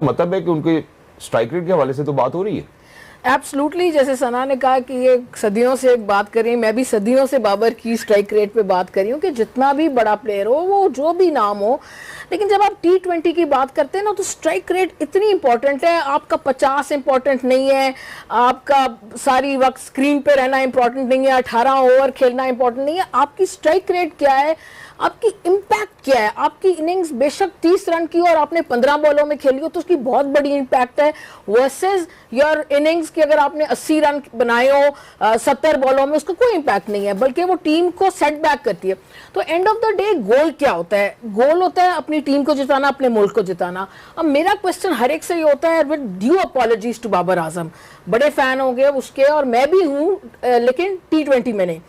मतलब है कि उनके स्ट्राइक रेट के हवाले से तो बात हो रही है। एब्सोल्युटली, जैसे सना ने कहा कि ये सदियों से एक बात करी, मैं भी सदियों से बाबर की स्ट्राइक रेट पे बात करी हूँ कि जितना भी बड़ा प्लेयर हो, वो जो भी नाम हो, लेकिन जब आप T20 की बात करते हैं ना, तो स्ट्राइक रेट इतनी इंपॉर्टेंट है। आपका 50 इंपॉर्टेंट नहीं है, आपका सारी वक्त स्क्रीन पे रहना इंपॉर्टेंट नहीं है, 18 ओवर खेलना इंपॉर्टेंट नहीं है, आपकी स्ट्राइक रेट क्या है, आपकी इम्पैक्ट क्या है। आपकी इनिंग्स बेशक 30 रन की और आपने 15 बॉलों में खेली हो तो उसकी बहुत बड़ी इम्पैक्ट है, वर्सेस योर इनिंग्स की अगर आपने 80 रन बनाए हो 70 बॉलों में, उसका कोई इम्पैक्ट नहीं है, बल्कि वो टीम को सेटबैक करती है। तो एंड ऑफ द डे गोल क्या होता है? गोल होता है अपनी टीम को जिताना, अपने मुल्क को जिताना। अब मेरा क्वेश्चन हर एक से ये होता है, with due apologies to Babar Azam, बड़े फैन होंगे उसके और मैं भी हूँ, लेकिन T20 में नहीं।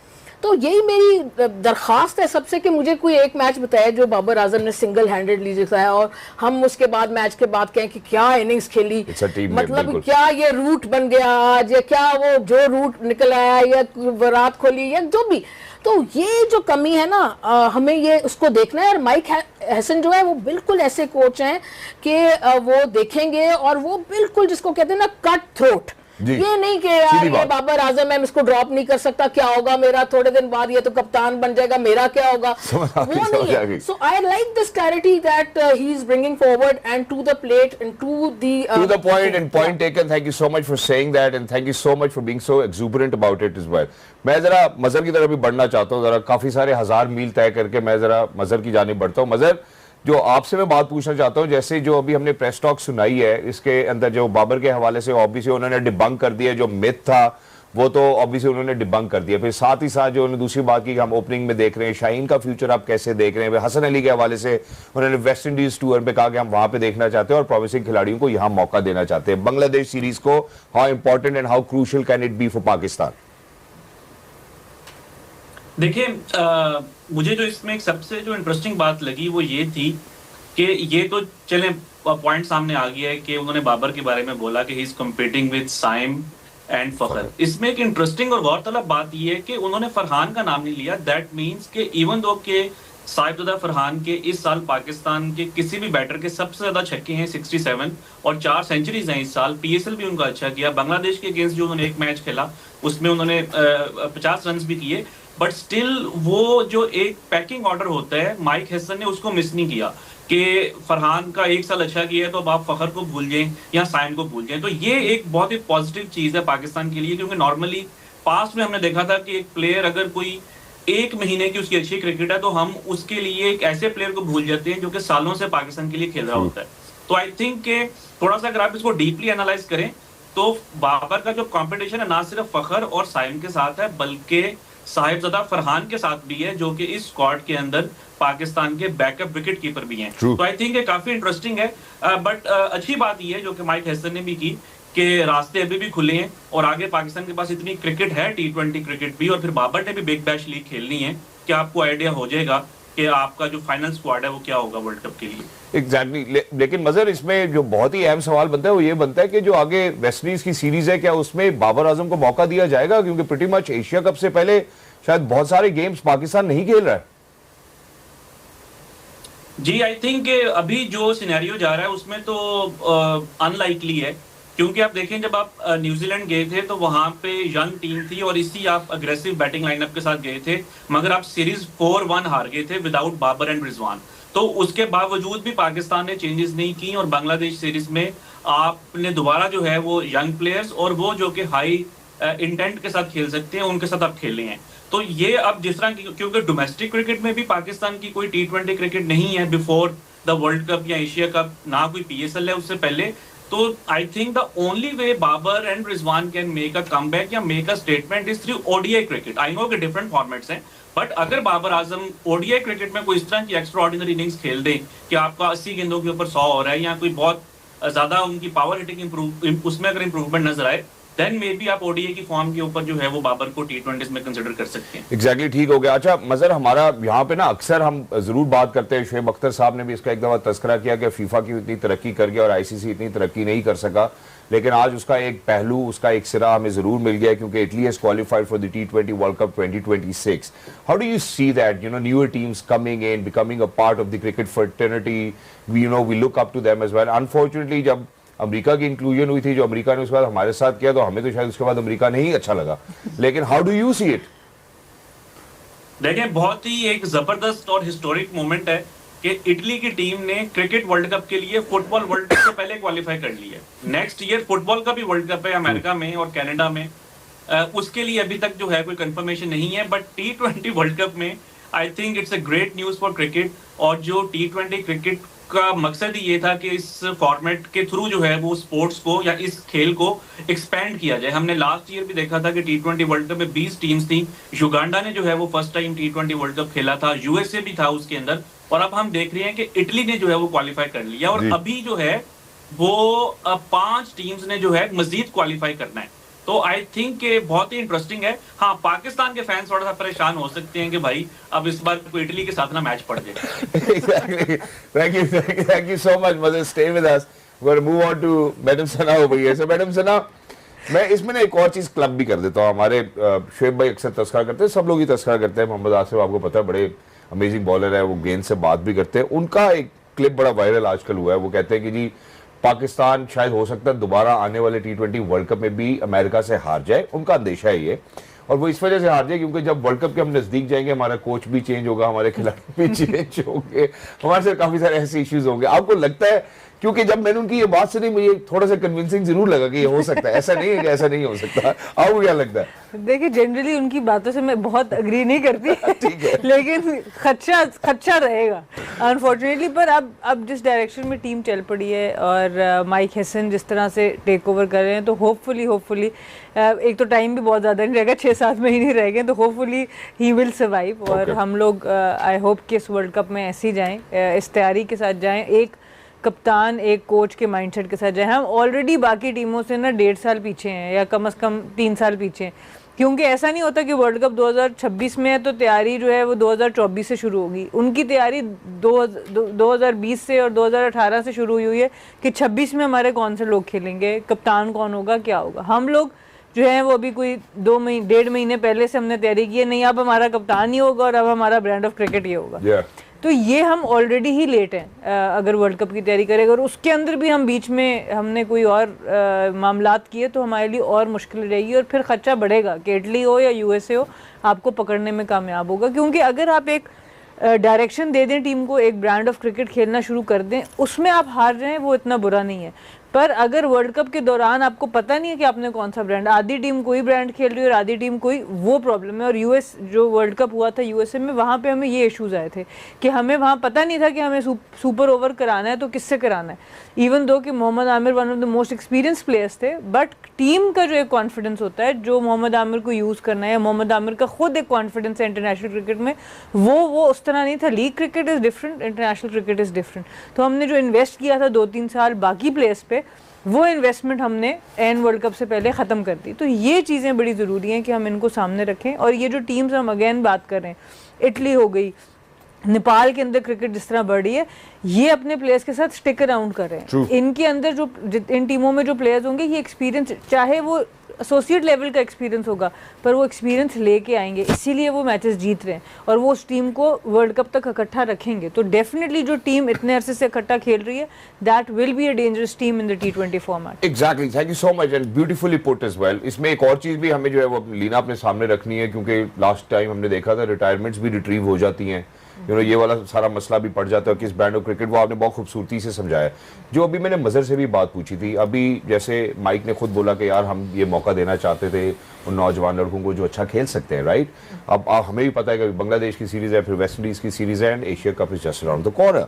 तो यही मेरी दरख्वास्त है सबसे कि मुझे कोई एक मैच बताए जो बाबर आजम ने सिंगल हैंडेडली जिताया और हम उसके बाद मैच के बाद कहें कि क्या इनिंग्स खेली, मतलब क्या ये रूट बन गया आज, या क्या वो जो रूट निकल आया, या विराट कोहली, या जो भी। तो ये जो कमी है ना, हमें ये उसको देखना है। और माइक हैसन जो है वो बिल्कुल ऐसे कोच हैं कि वो देखेंगे और वो बिल्कुल जिसको कहते हैं ना कट थ्रोट, ये नहीं कि यार ये बाबर आजम है, मैं इसको ड्रॉप नहीं कर सकता, क्या होगा मेरा, थोड़े दिन बाद ये तो कप्तान बन जाएगा, मेरा क्या होगा, वो नहीं है। So I like this clarity that he is bringing forward and to the plate and to the point and point taken. Thank you so much for saying that and thank you so much for being so exuberant about it as well. मैं जरा मजहर की तरफ भी बढ़ना चाहता हूँ, जरा काफी सारे हजार मील तय करके मैं जरा मजहर की जानिब बढ़ता हूँ। मजहर, जो आपसे मैं बात पूछना चाहता हूं, जैसे जो अभी हमने प्रेस टॉक सुनाई है, इसके अंदर जो बाबर के हवाले से ऑब्वियसली उन्होंने डिबंक कर दिया, जो मिथ था वो तो ऑब्वियसली उन्होंने डिबंक कर दिया। फिर साथ ही साथ जो उन्होंने दूसरी बात की कि हम ओपनिंग में देख रहे हैं, शाहीन का फ्यूचर आप कैसे देख रहे हैं। हसन अली के हवाले से उन्होंने वेस्ट इंडीज टूर पे कहा कि हम वहां पे देखना चाहते हैं और प्रॉमिसिंग खिलाड़ियों को यहाँ मौका देना चाहते हैं। बांग्लादेश सीरीज को how important and how crucial can it be for Pakistan? देखिए, मुझे जो इसमें एक सबसे जो इंटरेस्टिंग बात लगी वो ये थी कि ये तो चले पॉइंट सामने आ गया है कि उन्होंने बाबर के बारे में बोला कि he is competing with Saim and Fakhar. इसमें एक इंटरेस्टिंग और गौरतलब बात ये है कि उन्होंने फरहान का नाम नहीं लिया। दैट मीन्स कि इवन दो के साहिबजादा फरहान के इस साल पाकिस्तान के किसी भी बैटर के सबसे ज्यादा छक्के हैं 67 और 4 सेंचुरीज हैं इस साल। PSL भी उनका अच्छा किया। बांग्लादेश के अगेंस्ट जो उन्होंने एक मैच खेला उसमें उन्होंने 50 रन भी किए, बट स्टिल वो जो एक पैकिंग ऑर्डर होता है माइक हैसन ने उसको मिस नहीं किया कि फरहान का एक साल अच्छा किया है तो अब आप फखर को भूल जाएं या साइम को भूल जाएं। तो ये एक बहुत ही पॉजिटिव चीज है पाकिस्तान के लिए, क्योंकि नॉर्मली पास्ट में हमने देखा था कि एक प्लेयर अगर कोई एक महीने की उसकी अच्छी क्रिकेट है तो हम उसके लिए एक ऐसे प्लेयर को भूल जाते हैं जो कि सालों से पाकिस्तान के लिए खेल रहा होता है। तो आई थिंक कि थोड़ा सा अगर आप इसको डीपली एनालाइज करें तो बाबर का जो कॉम्पिटिशन है ना सिर्फ फखर और साइम के साथ है बल्कि साहिबजादा फरहान के साथ भी है, जो कि इस स्क्वाड के अंदर पाकिस्तान के बैकअप विकेट कीपर भी हैं। तो आई थिंक ये काफी इंटरेस्टिंग है। बट अच्छी बात ये है जो कि माइक हैसन ने भी की कि रास्ते अभी भी खुले हैं और आगे पाकिस्तान के पास इतनी क्रिकेट है, T20 क्रिकेट भी, और फिर बाबर ने भी बिग बैश लीग खेलनी है कि आपको आइडिया हो जाएगा कि आपका जो फाइनल स्क्वाड है वो क्या होगा वर्ल्ड कप के लिए। एग्जैक्टली। लेकिन मजहर, इसमें जो बहुत ही अहम सवाल बनता है वो ये बनता है कि जो आगे वेस्ट इंडीज की सीरीज है, क्या उसमें बाबर आजम को मौका दिया जाएगा? क्योंकि प्रीटी मच एशिया कप से पहले शायद बहुत सारे गेम्स पाकिस्तान नहीं खेल रहा है। जी, आई थिंक अभी जो सिनेरियो जा रहा है उसमें तो अनलाइकली है, क्योंकि आप देखें जब आप न्यूजीलैंड गए थे तो वहां पे यंग टीम थी और इसी आप अग्रेसिव बैटिंग लाइनअप के साथ गए थे, मगर आप सीरीज 4-1 हार गए थे विदाउट बाबर एंड रिजवान। तो उसके बावजूद भी पाकिस्तान ने चेंजेस नहीं की और बांग्लादेश सीरीज में आपने दोबारा जो है वो यंग प्लेयर्स और वो जो कि हाई इंटेंट के साथ खेल सकते हैं उनके साथ आप खेले हैं। तो ये अब जिस तरह की, क्योंकि डोमेस्टिक क्रिकेट में भी पाकिस्तान की कोई T20 क्रिकेट नहीं है बिफोर द वर्ल्ड कप या एशिया कप, ना कोई PSL है उससे पहले, तो I think the only way Babar and Rizwan can make a comeback या make a statement is through ODI cricket. I know कि डिफरेंट फॉर्मेट्स हैं, बट अगर बाबर आजम ODI क्रिकेट में कोई इस तरह की एक्स्ट्रा ऑर्डिनरी इनिंग्स खेल दे कि आपका 80 गेंदों के ऊपर 100 हो रहा है या कोई बहुत ज्यादा उनकी पावर हिटिंग उसमें अगर इंप्रूवमेंट नजर आए, देन मे बी आप ओडीआई की फॉर्म के ऊपर जो है वो बाबर को टी20 में कंसिडर कर सकते हैं। एग्जैक्टली ठीक हो गया। अच्छा मजर, हमारा यहाँ पे ना अक्सर हम जरूर बात करते हैं, शुएब अख्तर साहब ने भी इसका एक दफा तस्करा किया कि फीफा की इतनी तरक्की कर गया और आईसीसी इतनी तरक्की नहीं कर सका, लेकिन आज उसका एक पहलू, उसका एक सिरा हमें जरूर मिल गया क्योंकि Italy has qualified for the T20 world cup 2026। How do you see that, newer teams coming in, becoming a part of the cricket fraternity, we look up to them as well. Unfortunately जब America की इंक्लूजन हुई थी, जो America ने उसके बाद हमारे साथ किया, तो हमें तो शायद उसके बाद अमेरिका नहीं अच्छा लगा, लेकिन how do you see it? देखिए, बहुत ही एक जबरदस्त और हिस्टोरिक मोमेंट है कि इटली की टीम ने क्रिकेट वर्ल्ड कप के लिए फुटबॉल वर्ल्ड कप से पहले क्वालिफाई कर लिया है। नेक्स्ट ईयर फुटबॉल का भी वर्ल्ड कप है अमेरिका में और कनाडा में, उसके लिए अभी तक जो है कोई कंफर्मेशन नहीं है, बट T20 वर्ल्ड कप में I think it's a great news for cricket. और जो T20 क्रिकेट का मकसद ही ये था कि इस फॉर्मेट के थ्रू जो है वो स्पोर्ट्स को या इस खेल को एक्सपेंड किया जाए। हमने लास्ट ईयर भी देखा था कि T20 वर्ल्ड कप में 20 टीम्स थी। युगांडा ने जो है वो first time T20 world cup खेला था, यूएसए भी था उसके अंदर, और अब हम देख रहे हैं कि इटली ने जो है वो क्वालिफाई कर लिया और अभी जो है वो 5 टीम्स ने जो है मजीद क्वालिफाई करना है। तो आई थिंक कि बहुत ही इंटरेस्टिंग है। हाँ, पाकिस्तान के फैंस थोड़ा सा परेशान हो सकते हैं कि भाई अब इस बार कोई इटली के साथ ना मैच पड़ जाए। Exactly. Thank you so much, Mother. Stay with us. We're going to move on to Madam Sana over here. So, Madam Sana, मैं इसमें ना एक और चीज क्लब भी कर देता हूँ। हमारे शुएब भाई अक्सर तस्करा करते हैं, सब लोग ही तस्करा करते हैं। मोहम्मद आसिफ आपको पता है बड़े अमेजिंग बॉलर है, वो गेंद से बात भी करते हैं। उनका एक क्लिप बड़ा वायरल आजकल हुआ है, वो कहते हैं कि जी पाकिस्तान शायद हो सकता है दोबारा आने वाले T20 वर्ल्ड कप में भी अमेरिका से हार जाए, उनका अंदेशा है ये। और वो इस वजह से हार जाए क्योंकि जब वर्ल्ड कप के हम नजदीक जाएंगे, हमारा कोच भी चेंज होगा, हमारे खिलाड़ी भी चेंज होंगे, हमारे साथ काफी सारे ऐसे इश्यूज होंगे। आपको लगता है, क्योंकि जब मैंने उनकी ये बात सुनी मुझे थोड़ा सा कन्विंसिंग जरूर लगा कि ये हो सकता है, ऐसा नहीं है कि ऐसा नहीं हो सकता, आपको क्या लगता है? देखिए, जनरली उनकी बातों से मैं बहुत अग्री नहीं करती लेकिन खदशा रहेगा अनफॉर्चुनेटली। पर अब जिस डायरेक्शन में टीम चल पड़ी है और माइक हेसन जिस तरह से टेक ओवर कर रहे हैं, तो होपफुली एक तो टाइम भी बहुत ज़्यादा नहीं रहेगा, 6-7 महीने रह गए, तो होपफुली ही विल सर्वाइव। और हम लोग आई होप कि इस वर्ल्ड कप में ऐसे ही जाएँ, इस तैयारी के साथ जाएँ, एक कप्तान एक कोच के माइंडसेट के साथ जाए। हम ऑलरेडी बाकी टीमों से ना 1.5 साल पीछे हैं या कम से कम 3 साल पीछे हैं, क्योंकि ऐसा नहीं होता कि वर्ल्ड कप 2026 में है तो तैयारी जो है वो 2024 से शुरू होगी। उनकी तैयारी 2020 से और 2018 से शुरू हुई है कि 26 में हमारे कौन से लोग खेलेंगे, कप्तान कौन होगा, क्या होगा। हम लोग जो है वो अभी कोई 1.5 महीने पहले से हमने तैयारी की है, नहीं अब हमारा कप्तान ही होगा और अब हमारा ब्रांड ऑफ क्रिकेट ये होगा। तो ये हम ऑलरेडी ही लेट हैं अगर वर्ल्ड कप की तैयारी करें। अगर उसके अंदर भी हम बीच में हमने कोई और मामलात किए तो हमारे लिए और मुश्किल रहेगी और फिर खर्चा बढ़ेगा कि इटली हो या यूएसए हो, आपको पकड़ने में कामयाब होगा। क्योंकि अगर आप एक डायरेक्शन दे दें टीम को, एक ब्रांड ऑफ क्रिकेट खेलना शुरू कर दें, उसमें आप हार जाएं वो इतना बुरा नहीं है। पर अगर वर्ल्ड कप के दौरान आपको पता नहीं है कि आपने कौन सा ब्रांड, आधी टीम कोई ब्रांड खेल रही है और आधी टीम कोई, वो प्रॉब्लम है। और यूएस जो वर्ल्ड कप हुआ था यूएसए में, वहाँ पे हमें ये इश्यूज आए थे कि हमें वहाँ पता नहीं था कि हमें सुपर ओवर कराना है तो किससे कराना है। इवन दो कि Mohammad Amir one of the most experience players थे, बट टीम का जो एक कॉन्फिडेंस होता है जो मोहम्मद आमिर को यूज़ करना है, या मोहम्मद आमिर का खुद एक कॉन्फिडेंस है इंटरनेशनल क्रिकेट में, वो उस तरह नहीं था। League cricket is different, international cricket is different. तो हमने जो इन्वेस्ट किया था 2-3 साल बाकी प्लेयर्स पे, वो इन्वेस्टमेंट हमने एन वर्ल्ड कप से पहले ख़त्म कर दी। तो ये चीज़ें बड़ी ज़रूरी हैं कि हम इनको सामने रखें। और ये जो टीम्स हम अगेन बात कर रहे हैं, इटली हो गई, नेपाल के अंदर क्रिकेट जिस तरह बढ़ रही है, ये अपने प्लेयर्स के साथ स्टिक अराउंड कर रहे हैं। इनके अंदर जो इन टीमों में जो प्लेयर्स होंगे, ये एक्सपीरियंस, चाहे वो एसोसिएट लेवल का एक्सपीरियंस होगा, पर वो एक्सपीरियंस लेके आएंगे, इसीलिए वो मैचेस जीत रहे हैं और वो उस टीम को वर्ल्ड कप तक इकट्ठा रखेंगे। तो डेफिनेटली जो टीम इतने अरसे से इकट्ठा खेल रही है, that will be a dangerous team in the T20 format. Exactly, thank you so much and beautifully put as well. इसमें एक और चीज भी हमें जो है वो लीना अपने सामने रखनी है, क्योंकि लास्ट टाइम हमने देखा था रिटायरमेंट्स भी रिट्रीव हो जाती हैं, ये वाला सारा मसला भी पड़ जाता है कि इस ब्रांड ऑफ क्रिकेट, वो आपने बहुत खूबसूरती से समझाया। जो अभी मैंने मजहर से भी बात पूछी थी, अभी जैसे माइक ने खुद बोला कि यार हम ये मौका देना चाहते थे उन नौजवान लड़कों को जो अच्छा खेल सकते हैं, राइट। अब हमें भी पता है कि बांग्लादेश की सीरीज है, फिर वेस्ट इंडीज की सीरीज है and Asia cup is just around the corner.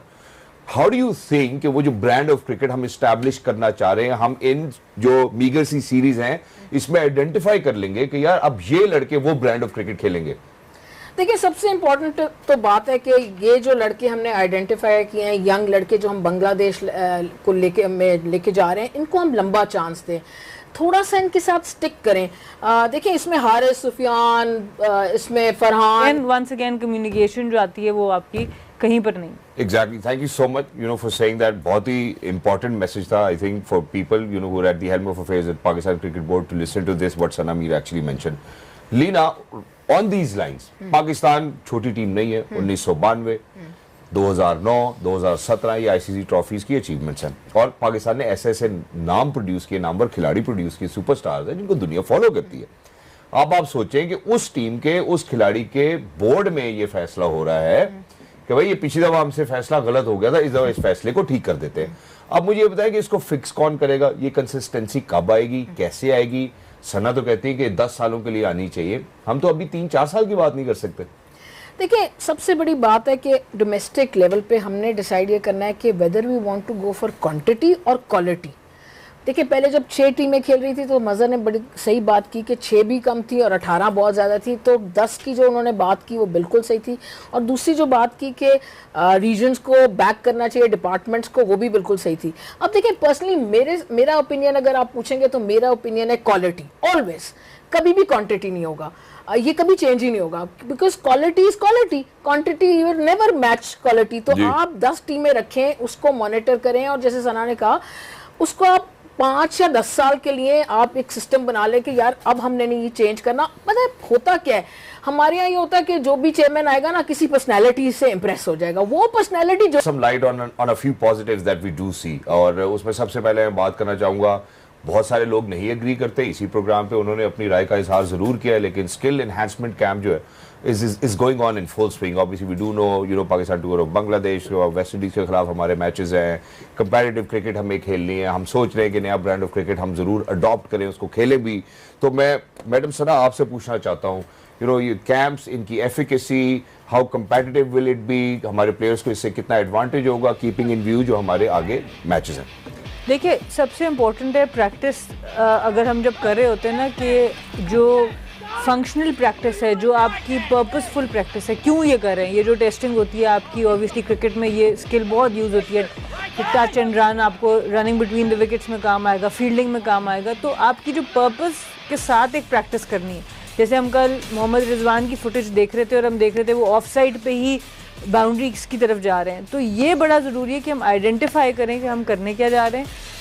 How do you think कि वो जो ब्रांड ऑफ क्रिकेट हम इस्टेब्लिश करना चाह रहे हैं, हम इन जो मीगर सी सीरीज हैं इसमें आइडेंटिफाई कर लेंगे कि यार अब ये लड़के वो ब्रांड ऑफ क्रिकेट खेलेंगे? देखिए सबसे इम्पोर्टेंट तो बात है कि ये जो लड़के हमने आइडेंटिफाई किए हैं, यंग लड़के जो हम बांग्लादेश को लेके जा रहे हैं, इनको हम लंबा चांस दें, थोड़ा सा इनके साथ स्टिक करें। देखिए इसमें हारिस, सुफियान, इसमें Farhan, and once again communication जो आती है वो आपकी कहीं पर नहीं। Exactly. Thank you so much, for saying that. बहुत ही important message था, I think, for people, who are at the helm of affairs at Pakistan Cricket Board to listen to this, what Sana Mir actually mentioned. Leena, on these lines, Pakistan छोटी team नहीं है, 1992, 2009, 2017 ये ICC trophies की achievements हैं और पाकिस्तान ने ऐसे ऐसे नाम प्रोड्यूस किए, नामवर खिलाड़ी प्रोड्यूस किए, सुपरस्टार्स हैं जिनको दुनिया फॉलो करती है। अब आप सोचें कि उस टीम के, उस खिलाड़ी के बोर्ड में ये फैसला हो रहा है कि भाई ये पिछली दफा हमसे फैसला गलत हो गया था, इस दफा इस फैसले को ठीक कर देते हैं। अब मुझे ये बताएं कि इसको फिक्स कौन करेगा, ये कंसिस्टेंसी कब आएगी, कैसे आएगी? सना तो कहती है कि 10 सालों के लिए आनी चाहिए, हम तो अभी 3-4 साल की बात नहीं कर सकते। देखिए सबसे बड़ी बात है कि डोमेस्टिक लेवल पे हमने डिसाइड ये करना है कि whether we want to go for quantity और क्वालिटी। देखिए पहले जब 6 टीमें खेल रही थी तो मज़र ने बड़ी सही बात की कि 6 भी कम थी और 18 बहुत ज़्यादा थी, तो 10 की जो उन्होंने बात की वो बिल्कुल सही थी। और दूसरी जो बात की कि रीजन्स को बैक करना चाहिए, डिपार्टमेंट्स को, वो भी बिल्कुल सही थी। अब देखिए पर्सनली मेरा ओपिनियन अगर आप पूछेंगे तो मेरा ओपिनियन है क्वालिटी ऑलवेज, कभी भी क्वांटिटी नहीं होगा, ये कभी चेंज ही नहीं होगा, because quality is quality, quantity you will never match quality. तो आप 10 टीमें रखें, उसको मॉनिटर करें और जैसे सना ने कहा उसको आप 5 या 10 साल के लिए आप एक सिस्टम बना लें कि यार अब हमने नहीं चेंज करना। मतलब होता क्या है हमारे यहाँ, ये होता है कि जो भी चेयरमैन आएगा ना किसी पर्सनैलिटी से इम्प्रेस हो जाएगा, वो पर्सनैलिटी जो Some light on a few positives that we do see, और उसमें सबसे पहले मैं बात करना चाहूँगा, बहुत सारे लोग नहीं एग्री करते इसी प्रोग्राम पे, उन्होंने अपनी राय का इजहार जरूर किया है, लेकिन स्किल एनहांसमेंट कैंप जो है is going on in full swing. Obviously we do know, Pakistan tour of Bangladesh, West Indies के खिलाफ हमारे मैचेस हैं, कंपैरेटिव क्रिकेट हमें खेलनी है, हम सोच रहे हैं कि नया ब्रांड ऑफ क्रिकेट हम जरूर अडॉप्ट करें, उसको खेलें भी। तो मैं मैडम सना आपसे पूछना चाहता हूँ, ये कैंप्स, इनकी efficacy, how competitive will it be, हमारे प्लेयर्स को इससे कितना एडवांटेज होगा, कीपिंग इन व्यू जो हमारे आगे मैचेस हैं? देखिए सबसे इम्पोर्टेंट है प्रैक्टिस। अगर हम जब कर रहे होते हैं ना कि जो फंक्शनल प्रैक्टिस है, जो आपकी पर्पसफुल प्रैक्टिस है, क्यों ये कर रहे हैं, ये जो टेस्टिंग होती है आपकी, ऑब्वियसली क्रिकेट में ये स्किल बहुत यूज़ होती है, टच एंड रन, आपको रनिंग बिटवीन द विकेट्स में काम आएगा, फील्डिंग में काम आएगा। तो आपकी जो पर्पस के साथ एक प्रैक्टिस करनी है, जैसे हम कल मोहम्मद रिजवान की फुटेज देख रहे थे और हम देख रहे थे वो ऑफ साइड पे ही बाउंड्रीज की तरफ जा रहे हैं, तो ये बड़ा ज़रूरी है कि हम आइडेंटिफाई करें कि हम करने क्या जा रहे हैं।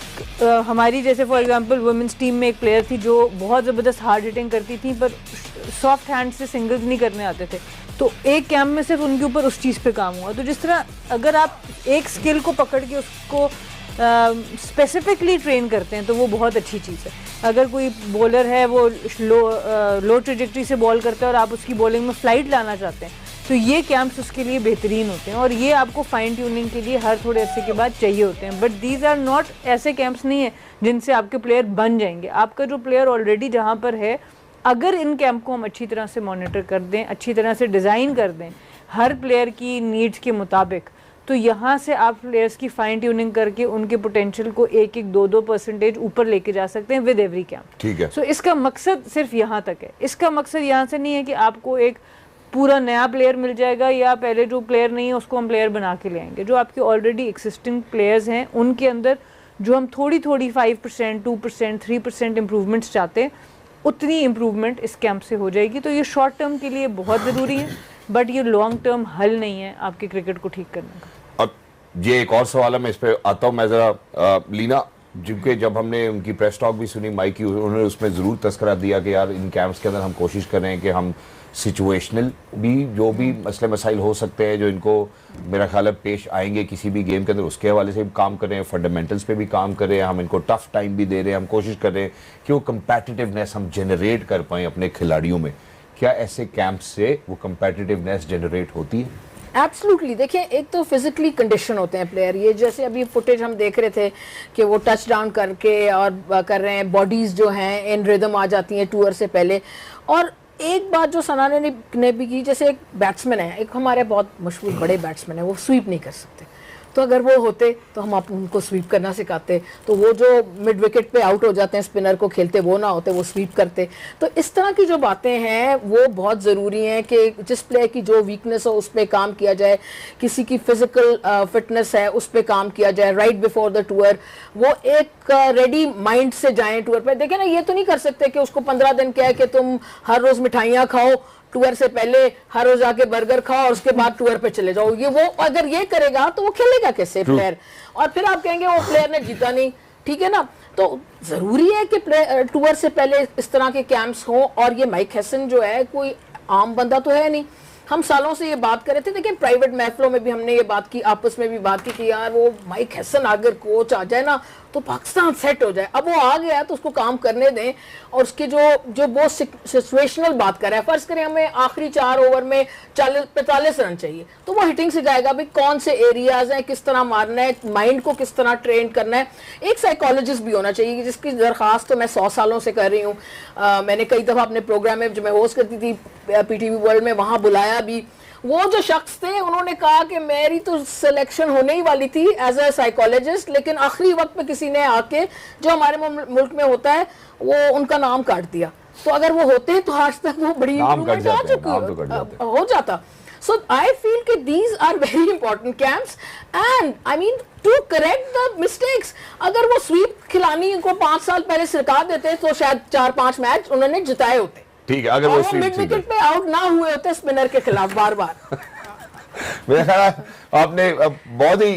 हमारी जैसे फॉर एग्जांपल वुमेंस टीम में एक प्लेयर थी जो बहुत ज़बरदस्त हार्ड हिटिंग करती थी पर सॉफ्ट हैंड से सिंगल्स नहीं करने आते थे, तो एक कैंप में सिर्फ उनके ऊपर उस चीज़ पे काम हुआ। तो जिस तरह अगर आप एक स्किल को पकड़ के उसको स्पेसिफिकली ट्रेन करते हैं तो वो बहुत अच्छी चीज़ है। अगर कोई बॉलर है वो लो ट्रेजेक्ट्री से बॉल करता है और आप उसकी बॉलिंग में फ्लाइट लाना चाहते हैं, तो ये कैंप्स उसके लिए बेहतरीन होते हैं और ये आपको फाइन ट्यूनिंग के लिए हर थोड़े अरसे के बाद चाहिए होते हैं। बट दीज आर नॉट ऐसे कैंप्स नहीं है जिनसे आपके प्लेयर बन जाएंगे। आपका जो प्लेयर ऑलरेडी जहाँ पर है, अगर इन कैंप को हम अच्छी तरह से मॉनिटर कर दें, अच्छी तरह से डिज़ाइन कर दें हर प्लेयर की नीड्स के मुताबिक, तो यहाँ से आप प्लेयर्स की फाइन ट्यूनिंग करके उनके पोटेंशियल को 1-2% ऊपर लेके जा सकते हैं विद एवरी कैंप। ठीक है। सो इसका मकसद सिर्फ यहाँ तक है। इसका मकसद यहाँ से नहीं है कि आपको एक पूरा नया प्लेयर मिल जाएगा या पहले जो प्लेयर नहीं है उसको हम प्लेयर बना के ले आएंगे। जो आपके ऑलरेडी एक्सिस्टिंग प्लेयर्स हैं उनके अंदर जो हम थोड़ी 5%, 2%, 3% इम्प्रूवमेंट्स चाहते हैं, उतनी इम्प्रूवमेंट इस कैंप से हो जाएगी। तो ये शॉर्ट टर्म के लिए बहुत ज़रूरी है, बट ये लॉन्ग टर्म हल नहीं है आपके क्रिकेट को ठीक करने का। अब ये एक और सवाल है, मैं इस पे आता हूँ। मैं ज़रा लीना, जिनके जब हमने उनकी प्रेस टॉक भी सुनी माइक की, उन्होंने उसमें ज़रूर तस्करा दिया कि यार इन कैंप्स के अंदर हम कोशिश कर रहे हैं कि हम सिचुएशनल भी जो भी मसले मसाइल हो सकते हैं जो इनको मेरा ख्याल है पेश आएंगे किसी भी गेम के अंदर, उसके हवाले से भी काम कर रहे हैं, फंडामेंटल्स पे भी काम कर रहे हैं, हम इनको टफ टाइम भी दे रहे हैं, हम कोशिश कर रहे हैं कि वो कंपेटिटिवनेस हम जनरेट कर पाएँ अपने खिलाड़ियों में। क्या ऐसे कैंप से वो कंपेटिटिवनेस जनरेट होती है? एब्सोल्युटली। देखिए एक तो फिजिकली कंडीशन होते हैं प्लेयर, ये जैसे अभी फुटेज हम देख रहे थे कि वो टच डाउन करके और कर रहे हैं, बॉडीज जो हैं इन रिदम आ जाती हैं टूर से पहले। और एक बात जो सना ने भी की, जैसे एक बैट्समैन है, एक हमारे बहुत मशहूर बड़े बैट्समैन है, वो स्वीप नहीं कर सकते, तो अगर वो होते तो हम आप उनको स्वीप करना सिखाते, तो वो जो मिड विकेट पे आउट हो जाते हैं स्पिनर को खेलते वो ना होते, वो स्वीप करते। तो इस तरह की जो बातें हैं वो बहुत ज़रूरी हैं कि जिस प्लेयर की जो वीकनेस हो उस पर काम किया जाए, किसी की फिजिकल फिटनेस है उस पर काम किया जाए राइट बिफोर द टूर, वो एक रेडी माइंड से जाएं टूर पे। देखें ना, ये तो नहीं कर सकते कि उसको 15 दिन क्या है कि तुम हर रोज मिठाइयाँ खाओ, टूर से पहले हर रोज आके बर्गर खाओ और उसके बाद टूर पे चले जाओ। ये वो अगर ये करेगा तो वो खेलेगा कैसे प्लेयर, और फिर आप कहेंगे वो प्लेयर ने जीता नहीं, ठीक है ना। तो जरूरी है कि टूर से पहले इस तरह के कैंप्स हों। और ये माइक हैसन जो है कोई आम बंदा तो है नहीं, हम सालों से ये बात कर रहे थे। देखिए प्राइवेट महफिलों में भी हमने ये बात की, आपस में भी बात की कि यार वो माइक हैसन अगर कोच आ जाए ना तो पाकिस्तान सेट हो जाए। अब वो आ गया तो उसको काम करने दें, और उसके जो वो सिचुएशनल बात कर रहा है, फर्ज करें हमें आखिरी 4 ओवर में 45 रन चाहिए, तो वो हिटिंग सिखाएगा भाई कौन से एरियाज हैं, किस तरह मारना है, माइंड को किस तरह ट्रेन करना है। एक साइकोलॉजिस्ट भी होना चाहिए जिसकी दरखास्त तो मैं 100 सालों से कर रही हूँ। मैंने कई दफ़ा अपने प्रोग्राम में जो मैं होस्ट करती थी PTV वर्ल्ड में, वहाँ बुलाया भी। वो जो शख्स थे उन्होंने कहा कि मेरी तो सिलेक्शन होने ही वाली थी एज ए साइकोलॉजिस्ट, लेकिन आखिरी वक्त पे किसी ने आके, जो हमारे मुल्क में होता है, वो उनका नाम काट दिया। तो अगर वो होते तो आज तक वो बड़ी इम्प्रूवमेंट आ चुकी हो जाता। So I feel that these are very important camps, and I mean to correct the mistakes. अगर वो स्वीप खिलानी को 5 साल पहले सिखा देते तो शायद 4-5 मैच उन्होंने जिताए होते। ठीक है, अगर वो मिड विकेट पे आउट ना हुए होते स्पिनर के खिलाफ बार बार। मेरा ख्याल आपने बहुत ही